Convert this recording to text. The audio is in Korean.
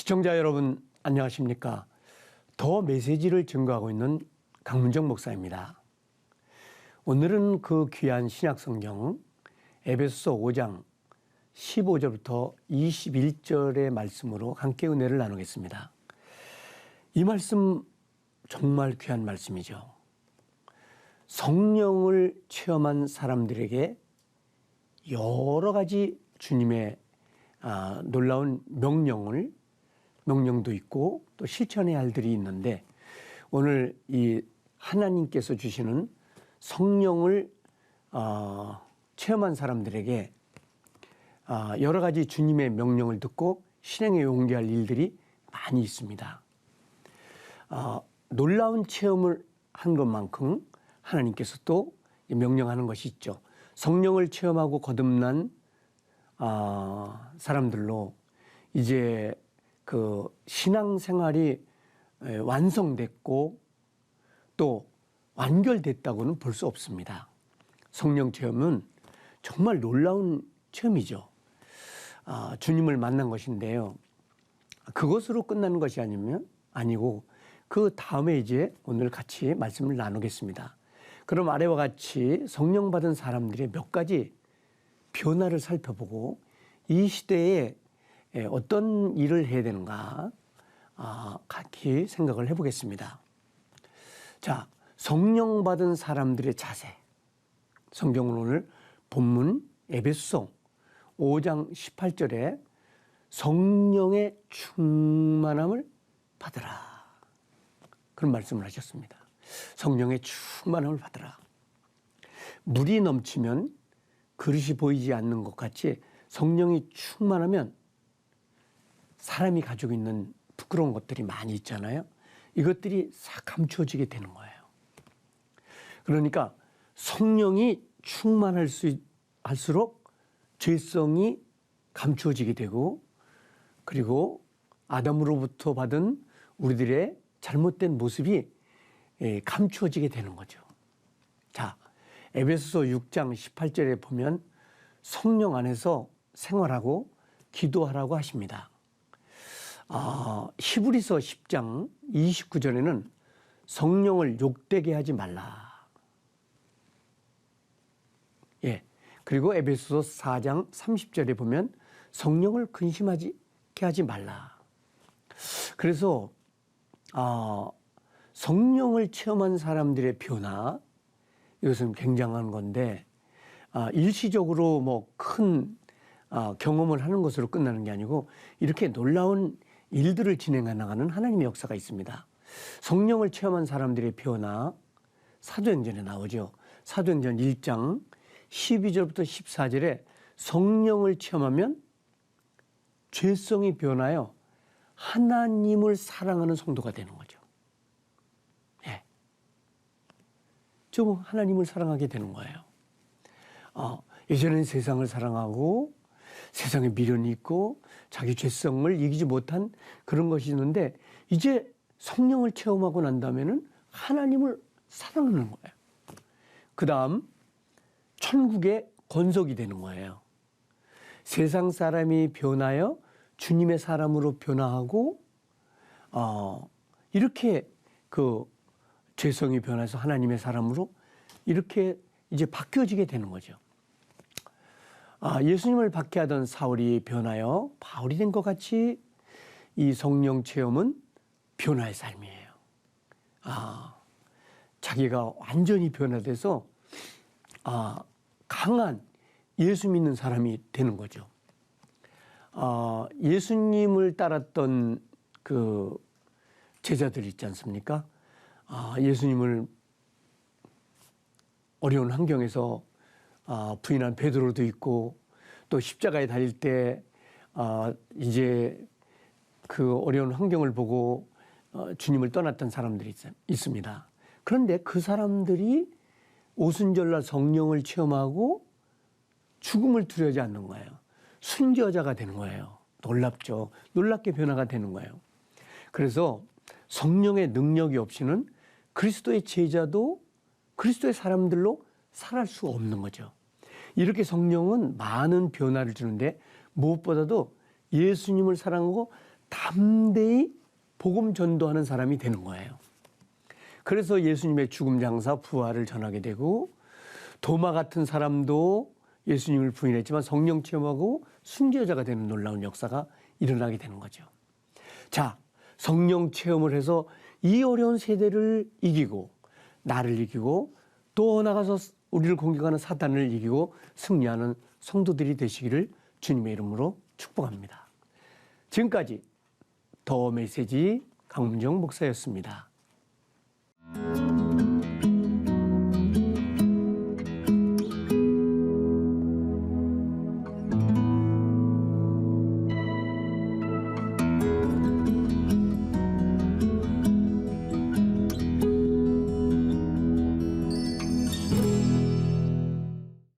시청자 여러분 안녕하십니까? 더 메시지를 증거하고 있는 강문정 목사입니다. 오늘은 그 귀한 신약성경 에베소서 5장 15절부터 21절의 말씀으로 함께 은혜를 나누겠습니다. 이 말씀 정말 귀한 말씀이죠. 성령을 체험한 사람들에게 여러 가지 주님의 놀라운 명령도 있고 또 실천해야 할 일들이 있는데, 오늘 이 하나님께서 주시는 성령을 체험한 사람들에게 여러 가지 주님의 명령을 듣고 실행에 옮겨야 할 일들이 많이 있습니다. 놀라운 체험을 한 것만큼 하나님께서 또 명령하는 것이 있죠. 성령을 체험하고 거듭난 사람들로 이제 그 신앙생활이 완성됐고 또 완결됐다고는 볼 수 없습니다. 성령 체험은 정말 놀라운 체험이죠. 주님을 만난 것인데요. 그것으로 끝나는 것이 아니고 그 다음에 이제 오늘 같이 말씀을 나누겠습니다. 그럼 아래와 같이 성령 받은 사람들의 몇 가지 변화를 살펴보고 이 시대에 어떤 일을 해야 되는가 같이 생각을 해보겠습니다. 자, 성령 받은 사람들의 자세. 성경은 오늘 본문 에베소서 5장 18절에 성령의 충만함을 받으라, 그런 말씀을 하셨습니다. 성령의 충만함을 받으라. 물이 넘치면 그릇이 보이지 않는 것 같이 성령이 충만하면 사람이 가지고 있는 부끄러운 것들이 많이 있잖아요. 이것들이 싹 감추어지게 되는 거예요. 그러니까 성령이 충만할수록 죄성이 감추어지게 되고, 그리고 아담으로부터 받은 우리들의 잘못된 모습이 감추어지게 되는 거죠. 자, 에베소서 6장 18절에 보면 성령 안에서 생활하고 기도하라고 하십니다. 히브리서 10장 29절에는 성령을 욕되게 하지 말라. 그리고 에베소서 4장 30절에 보면 성령을 근심하게 하지 말라. 그래서 성령을 체험한 사람들의 변화, 이것은 굉장한 건데 일시적으로 뭐 큰 경험을 하는 것으로 끝나는 게 아니고 이렇게 놀라운 일들을 진행해 나가는 하나님의 역사가 있습니다. 성령을 체험한 사람들의 변화, 사도행전에 나오죠. 사도행전 1장 12절부터 14절에 성령을 체험하면 죄성이 변하여 하나님을 사랑하는 성도가 되는 거죠. 좀 하나님을 사랑하게 되는 거예요. 예전에는 세상을 사랑하고 세상에 미련이 있고 자기 죄성을 이기지 못한 그런 것이 있는데, 이제 성령을 체험하고 난 다음에는 하나님을 사랑하는 거예요. 그 다음 천국의 권속이 되는 거예요. 세상 사람이 변하여 주님의 사람으로 변화하고 이렇게 그 죄성이 변해서 하나님의 사람으로 이렇게 이제 바뀌어지게 되는 거죠. 예수님을 박해하던 사울이 변하여 바울이 된 것 같이 이 성령 체험은 변화의 삶이에요. 자기가 완전히 변화돼서 강한 예수 믿는 사람이 되는 거죠. 예수님을 따랐던 그 제자들 있지 않습니까? 예수님을 어려운 환경에서 부인한 베드로도 있고, 또 십자가에 달릴 때 이제 그 어려운 환경을 보고 주님을 떠났던 사람들이 있습니다. 그런데 그 사람들이 오순절날 성령을 체험하고 죽음을 두려워하지 않는 거예요. 순교자가 되는 거예요. 놀랍죠. 놀랍게 변화가 되는 거예요. 그래서 성령의 능력이 없이는 그리스도의 제자도 그리스도의 사람들로 살아갈 수 없는 거죠. 이렇게 성령은 많은 변화를 주는데 무엇보다도 예수님을 사랑하고 담대히 복음 전도하는 사람이 되는 거예요. 그래서 예수님의 죽음, 장사, 부활을 전하게 되고 도마 같은 사람도 예수님을 부인했지만 성령 체험하고 순교자가 되는 놀라운 역사가 일어나게 되는 거죠. 자, 성령 체험을 해서 이 어려운 세대를 이기고 나를 이기고 또 나가서 우리를 공격하는 사단을 이기고 승리하는 성도들이 되시기를 주님의 이름으로 축복합니다. 지금까지 더 메시지 강문정 목사였습니다.